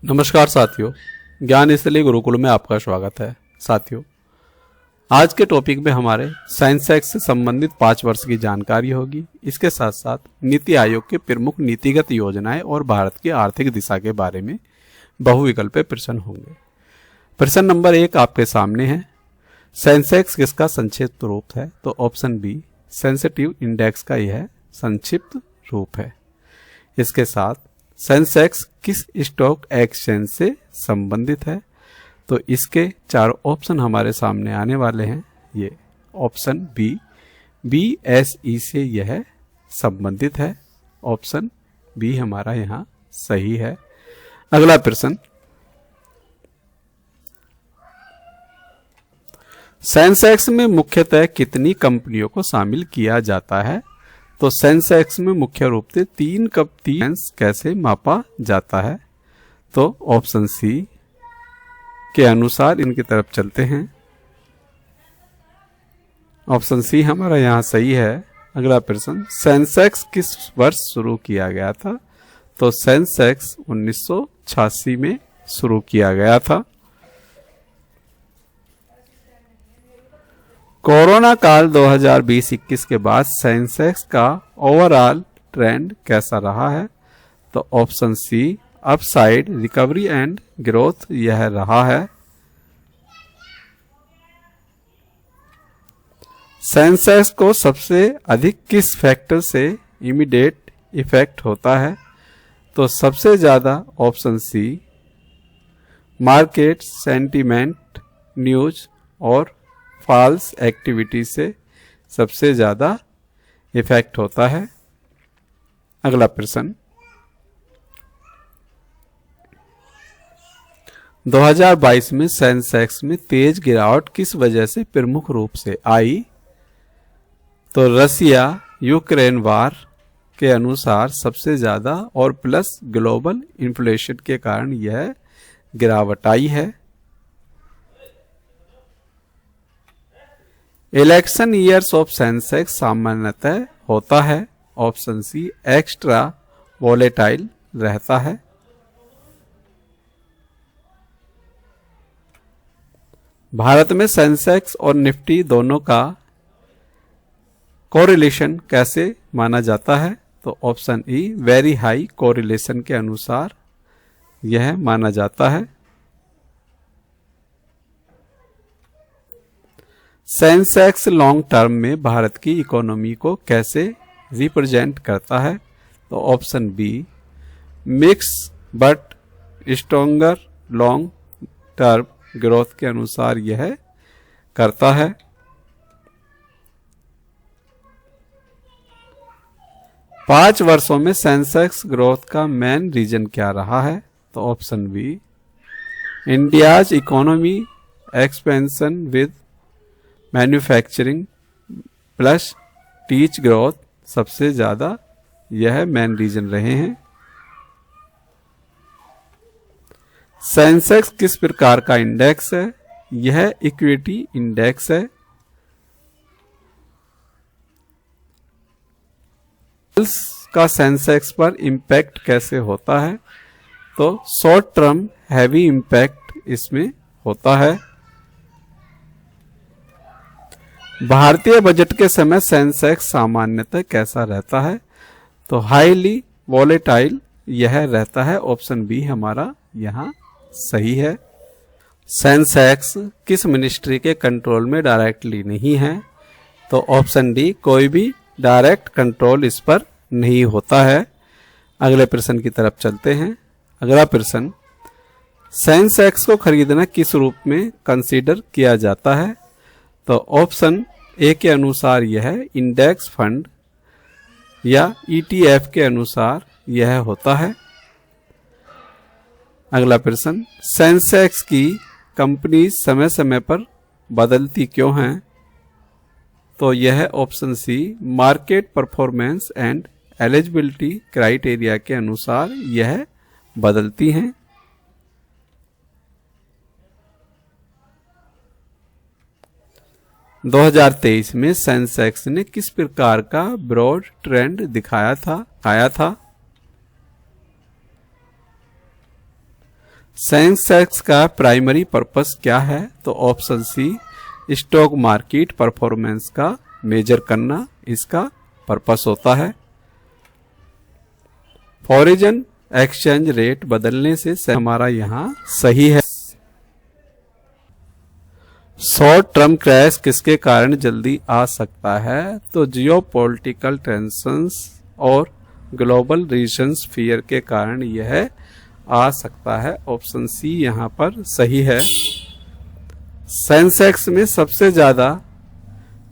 नमस्कार साथियों, ज्ञान स्थली गुरुकुल में आपका स्वागत है। साथियों, आज के टॉपिक में हमारे सेंसेक्स से संबंधित 5 वर्ष की जानकारी होगी। इसके साथ साथ नीति आयोग के प्रमुख नीतिगत योजनाएं और भारत की आर्थिक दिशा के बारे में बहुविकल्पीय प्रश्न होंगे। प्रश्न नंबर 1 आपके सामने है। सेंसेक्स किसका संक्षिप्त रूप है? तो ऑप्शन बी सेंसिटिव इंडेक्स का यह संक्षिप्त रूप है। इसके साथ सेंसेक्स किस स्टॉक एक्सचेंज से संबंधित है? तो इसके 4 ऑप्शन हमारे सामने आने वाले हैं। ये ऑप्शन बी BSE से यह संबंधित है। ऑप्शन बी हमारा यहाँ सही है। अगला प्रश्न, सेंसेक्स में मुख्यतः कितनी कंपनियों को शामिल किया जाता है? तो सेंसेक्स में मुख्य रूप से 3 कंपनियां कैसे मापा जाता है? तो ऑप्शन सी के अनुसार इनकी तरफ चलते हैं। ऑप्शन सी हमारा यहां सही है। अगला प्रश्न, सेंसेक्स किस वर्ष शुरू किया गया था? तो सेंसेक्स 1986 में शुरू किया गया था। कोरोना काल 2020-21 के बाद सेंसेक्स का ओवरऑल ट्रेंड कैसा रहा है? तो option C upside recovery and growth यह रहा है। सेंसेक्स को सबसे अधिक किस फैक्टर से इमीडिएट इफेक्ट होता है? तो सबसे ज्यादा option C market sentiment, news और फॉल्स एक्टिविटी से सबसे ज्यादा इफेक्ट होता है। अगला प्रश्न, 2022 में सेंसेक्स में तेज गिरावट किस वजह से प्रमुख रूप से आई? तो रसिया यूक्रेन वार के अनुसार सबसे ज्यादा और प्लस ग्लोबल इन्फ्लेशन के कारण यह गिरावट आई है। इलेक्शन ईयर्स ऑफ सेंसेक्स सामान्यतः होता है। ऑप्शन सी एक्स्ट्रा वोलेटाइल रहता है। भारत में सेंसेक्स और निफ्टी दोनों का कोरिलेशन कैसे माना जाता है? तो option E very high correlation के अनुसार यह माना जाता है। सेंसेक्स लॉन्ग टर्म में भारत की इकोनॉमी को कैसे रिप्रेजेंट करता है? तो option B mix but stronger long term growth के अनुसार यह करता है। पांच वर्षों में सेंसेक्स ग्रोथ का मेन रीजन क्या रहा है? तो option B India's economy expansion with manufacturing plus tech growth सबसे ज्यादा यह मेन रीजन रहे हैं। सेंसेक्स किस प्रकार का इंडेक्स है? यह इक्विटी इंडेक्स है। का सेंसेक्स पर इंपैक्ट कैसे होता है? तो शॉर्ट टर्म हैवी इंपैक्ट इसमें होता है। भारतीय बजट के समय सेंसेक्स सामान्यतः कैसा रहता है? तो हाईली वोलेटाइल यह रहता है। ऑप्शन बी हमारा यहां सही है। सेंसेक्स किस मिनिस्ट्री के कंट्रोल में डायरेक्टली नहीं है? तो ऑप्शन डी कोई भी डायरेक्ट कंट्रोल इस पर नहीं होता है। अगले प्रश्न की तरफ चलते हैं। अगला प्रश्न, सेंसेक्स को खरीदना किस रूप में कंसीडर किया जाता है? तो ऑप्शन ए के अनुसार यह इंडेक्स फंड या ETF के अनुसार यह होता है। अगला प्रश्न, सेंसेक्स की कंपनी समय समय पर बदलती क्यों हैं? तो यह option C market performance and eligibility criteria के अनुसार यह बदलती हैं। 2023 में सेंसेक्स ने किस प्रकार का ब्रॉड ट्रेंड दिखाया था? सेंसेक्स का प्राइमरी पर्पस क्या है? तो option C, stock market performance का मेजर करना इसका पर्पस होता है। फॉरेन एक्सचेंज रेट बदलने से हमारा यहां सही है। शॉर्ट टर्म क्रैश किसके कारण जल्दी आ सकता है? तो जियोपॉलिटिकल टेंशंस और ग्लोबल रीजन्स फियर के कारण यह आ सकता है। ऑप्शन सी यहां पर सही है। सेंसेक्स में सबसे ज्यादा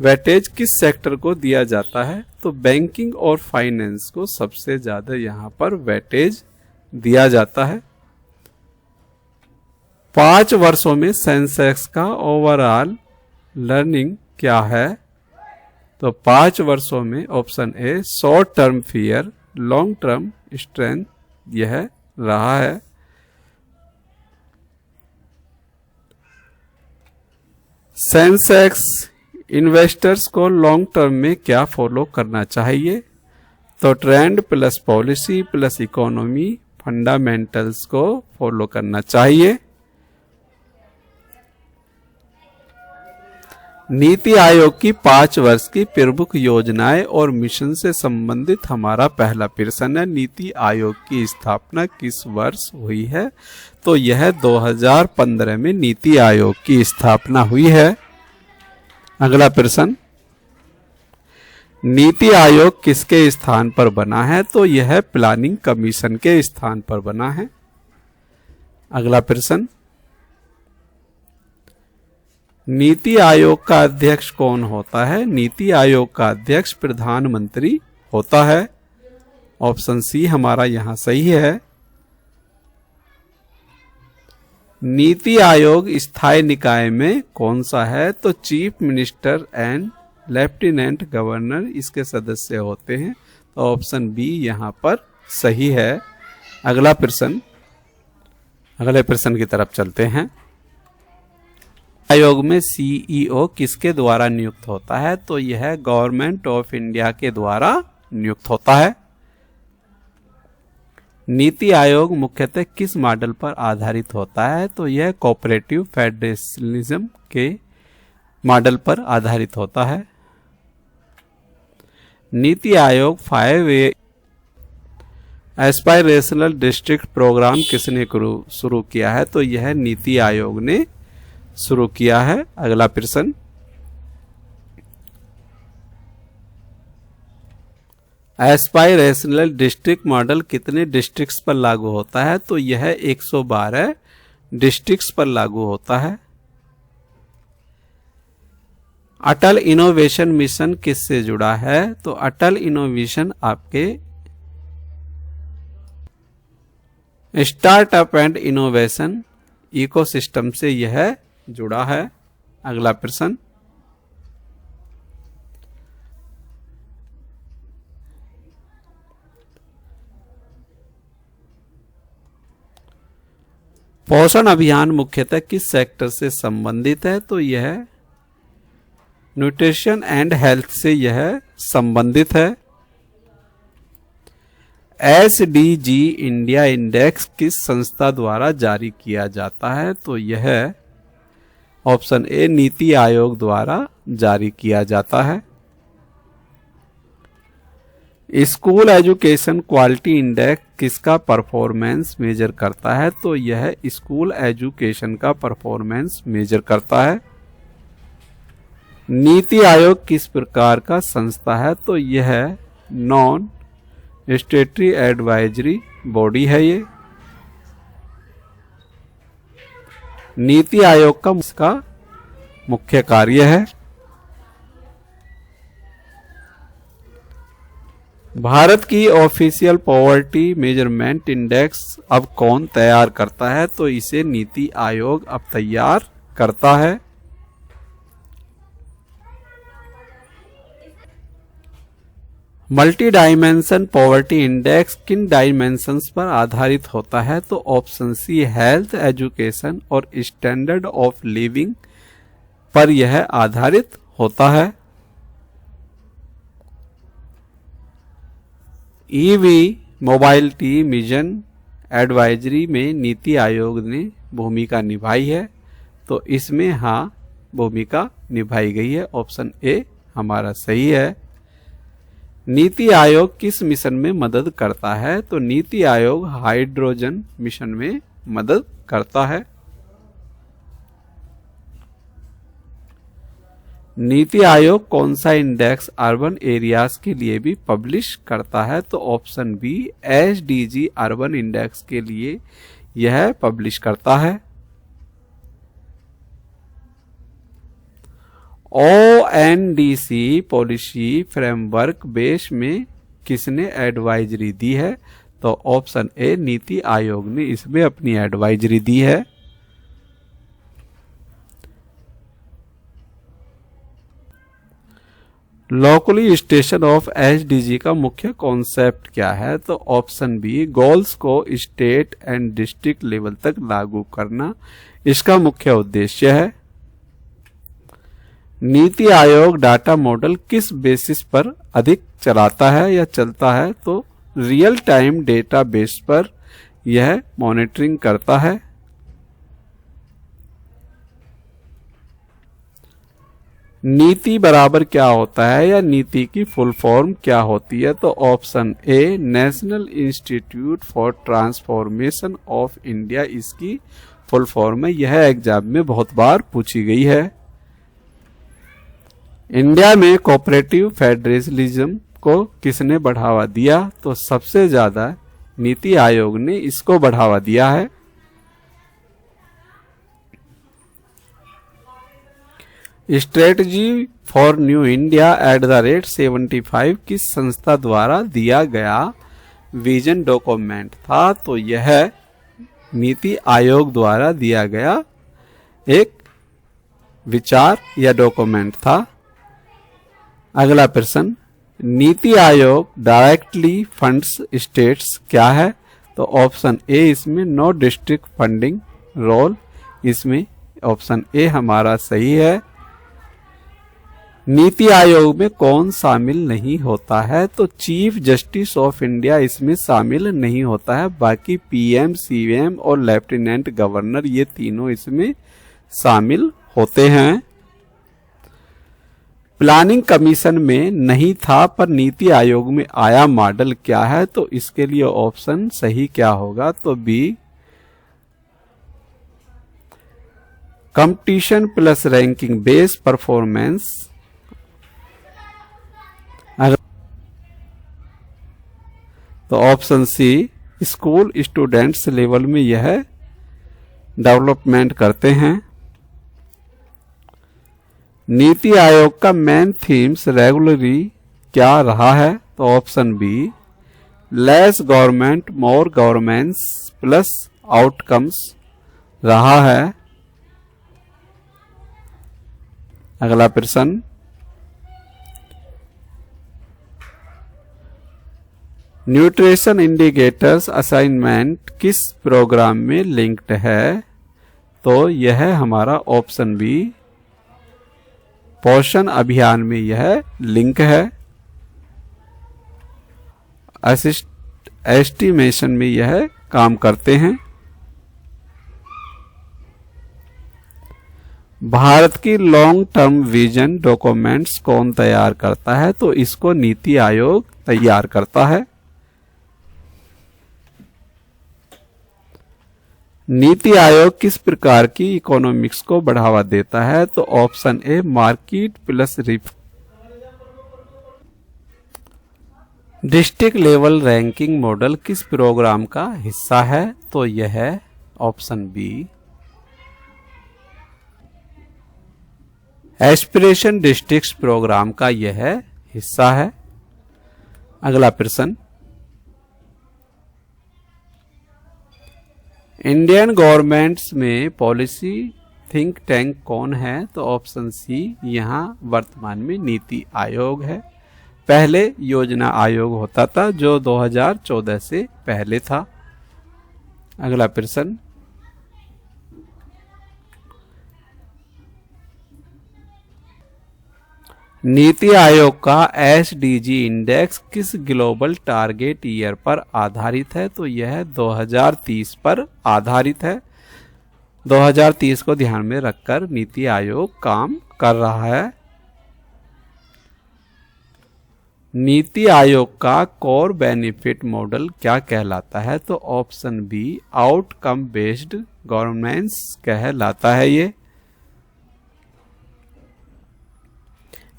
वेटेज किस सेक्टर को दिया जाता है? तो बैंकिंग और फाइनेंस को सबसे ज्यादा यहां पर वेटेज दिया जाता है। 5 वर्षों में सेंसेक्स का ओवरऑल लर्निंग क्या है? तो 5 वर्षों में option A, short term fear, long term strength यह रहा है। सेंसेक्स इन्वेस्टर्स को लॉन्ग टर्म में क्या फॉलो करना चाहिए? तो trend plus policy plus economy fundamentals को फॉलो करना चाहिए। नीति आयोग की 5 वर्ष की प्रमुख योजनाएं और मिशन से संबंधित हमारा पहला प्रश्न है। नीति आयोग की स्थापना किस वर्ष हुई है? तो यह 2015 में नीति आयोग की स्थापना हुई है। अगला प्रश्न, नीति आयोग किसके स्थान पर बना है? तो यह प्लानिंग कमीशन के स्थान पर बना है। अगला प्रश्न, नीति आयोग का अध्यक्ष कौन होता है? नीति आयोग का अध्यक्ष प्रधानमंत्री होता है। ऑप्शन सी हमारा यहां सही है। नीति आयोग स्थायी निकाय में कौन सा है? तो chief minister and lieutenant governor इसके सदस्य होते हैं। तो ऑप्शन बी यहां पर सही है। अगला प्रश्न, अगले प्रश्न की तरफ चलते हैं। आयोग में सीईओ किसके द्वारा नियुक्त होता है? तो यह गवर्नमेंट ऑफ इंडिया के द्वारा नियुक्त होता है। नीति आयोग मुख्यतः किस मॉडल पर आधारित होता है? तो यह कोऑपरेटिव फेडरलिज्म के मॉडल पर आधारित होता है। NITI Aayog 5 aspirational district programme किसने शुरू किया है? तो यह नीति आयोग ने शुरू किया है। अगला प्रश्न, एस्पायरेशनल डिस्ट्रिक्ट मॉडल कितने डिस्ट्रिक्ट्स पर लागू होता है? तो यह 112 डिस्ट्रिक्ट्स पर लागू होता है। अटल इनोवेशन मिशन किससे जुड़ा है? तो अटल इनोवेशन आपके स्टार्टअप एंड इनोवेशन इकोसिस्टम से यह जुड़ा है। अगला प्रश्न, पोषण अभियान मुख्यतः किस सेक्टर से संबंधित है? तो यह न्यूट्रिशन एंड हेल्थ से यह संबंधित है। एसडीजी इंडिया इंडेक्स किस संस्था द्वारा जारी किया जाता है? तो यह ऑप्शन ए, नीति आयोग द्वारा जारी किया जाता है। स्कूल एजुकेशन क्वालिटी इंडेक्स किसका परफॉर्मेंस मेजर करता है? तो यह स्कूल एजुकेशन का परफॉर्मेंस मेजर करता है। नीति आयोग किस प्रकार का संस्था है? तो यह नॉन स्टेटरी एडवाइजरी बॉडी है। ये नीति आयोग का इसका मुख्य कार्य है। भारत की ऑफिशियल पॉवर्टी मेजरमेंट इंडेक्स अब कौन तैयार करता है? तो इसे नीति आयोग अब तैयार करता है। मल्टी डायमेंशन पॉवर्टी इंडेक्स किन डायमेंशंस पर आधारित होता है? तो ऑप्शन सी, हेल्थ, एजुकेशन और स्टैंडर्ड ऑफ लिविंग पर यह आधारित होता है। ईवी, मोबाइलिटी, मिशन एडवाइजरी में नीति आयोग ने भूमिका निभाई है? तो इसमें हाँ, भूमिका निभाई गई है। ऑप्शन ए हमारा सही है। नीति आयोग किस मिशन में मदद करता है? तो नीति आयोग हाइड्रोजन मिशन में मदद करता है। नीति आयोग कौन सा इंडेक्स अर्बन एरियाज के लिए भी पब्लिश करता है? तो option B SDG urban index के लिए यह पब्लिश करता है। ओएनडीसी पॉलिसी फ्रेमवर्क बेस में किसने एडवाइजरी दी है? तो ऑप्शन ए नीति आयोग ने इसमें अपनी एडवाइजरी दी है। लोकली स्टेशन ऑफ एसडीजी का मुख्य कॉन्सेप्ट क्या है? तो ऑप्शन बी गोल्स को स्टेट एंड डिस्ट्रिक्ट लेवल तक लागू करना इसका मुख्य उद्देश्य है। नीति आयोग डाटा मॉडल किस बेसिस पर अधिक चलाता है या चलता है? तो रियल टाइम डेटा बेस पर यह मॉनिटरिंग करता है। नीति बराबर क्या होता है या नीति की फुल फॉर्म क्या होती है? तो option A national institute for transformation of India इसकी फुल फॉर्म है। यह एग्जाम में बहुत बार पूछी गई है। इंडिया में कोऑपरेटिव फेडरलिज्म को किसने बढ़ावा दिया? तो सबसे ज्यादा नीति आयोग ने इसको बढ़ावा दिया है। स्ट्रेटजी फॉर न्यू इंडिया @75 किस संस्था द्वारा दिया गया विजन डॉक्यूमेंट था? तो यह नीति आयोग द्वारा दिया गया एक विचार या डॉक्यूमेंट था। अगला प्रश्न, NITI Aayog directly funds states क्या है? तो ऑप्शन ए इसमें नो डिस्ट्रिक्ट फंडिंग रोल, इसमें ऑप्शन ए हमारा सही है। नीति आयोग में कौन शामिल नहीं होता है? तो चीफ जस्टिस ऑफ इंडिया इसमें शामिल नहीं होता है। बाकी पीएम, सीएम और लेफ्टिनेंट गवर्नर ये तीनों इसमें शामिल होते हैं। प्लानिंग कमीशन में नहीं था पर नीति आयोग में आया मॉडल क्या है? तो इसके लिए ऑप्शन सही क्या होगा? तो B competition plus ranking based performance. तो option C school students level में यह डेवलपमेंट करते हैं। नीति आयोग का मेन थीम्स रेगुलरली क्या रहा है? तो option be less government more governance plus outcomes रहा है। अगला प्रश्न, न्यूट्रिशन इंडिकेटर्स असाइनमेंट किस प्रोग्राम में लिंक्ड है? तो यह हमारा ऑप्शन बी पोषण अभियान में यह लिंक है। एस्टिमेशन में यह काम करते हैं। भारत की लॉन्ग टर्म विजन डॉक्यूमेंट्स कौन तैयार करता है? तो इसको नीति आयोग तैयार करता है। नीति आयोग किस प्रकार की इकोनॉमिक्स को बढ़ावा देता है? तो option A market plus district level ranking model किस प्रोग्राम का हिस्सा है? तो यह option B aspiration districts program का यह हिस्सा है। अगला प्रश्न, इंडियन गवर्नमेंट्स में पॉलिसी थिंक टैंक कौन है? तो ऑप्शन सी यहां वर्तमान में नीति आयोग है। पहले योजना आयोग होता था जो 2014 से पहले था। अगला प्रश्न, नीति आयोग का एसडीजी इंडेक्स किस ग्लोबल टारगेट ईयर पर आधारित है? तो यह 2030 पर आधारित है। 2030 को ध्यान में रखकर नीति आयोग काम कर रहा है। नीति आयोग का कोर बेनिफिट मॉडल क्या कहलाता है? तो option B outcome based governance कहलाता है ये।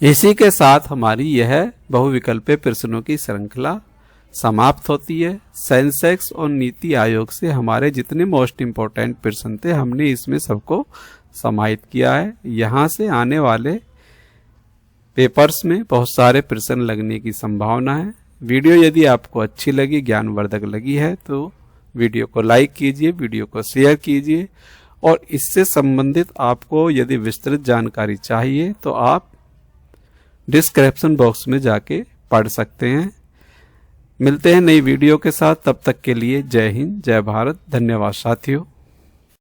इसी के साथ हमारी यह बहुविकल्पीय प्रश्नों की श्रृंखला समाप्त होती है। सेंसेक्स और नीति आयोग से हमारे जितने मोस्ट इंपोर्टेंट प्रश्न थे हमने इसमें सबको समाहित किया है। यहाँ से आने वाले पेपर्स में बहुत सारे प्रश्न लगने की संभावना है। वीडियो यदि आपको अच्छी लगी, ज्ञानवर्धक लगी है तो वीडियो को लाइक कीजिए, वीडियो को शेयर कीजिए और इससे संबंधित आपको यदि विस्तृत जानकारी चाहिए तो आप डिस्क्रिप्शन बॉक्स में जाके पढ़ सकते हैं। मिलते हैं नई वीडियो के साथ, तब तक के लिए जय हिंद, जय भारत, धन्यवाद साथियों।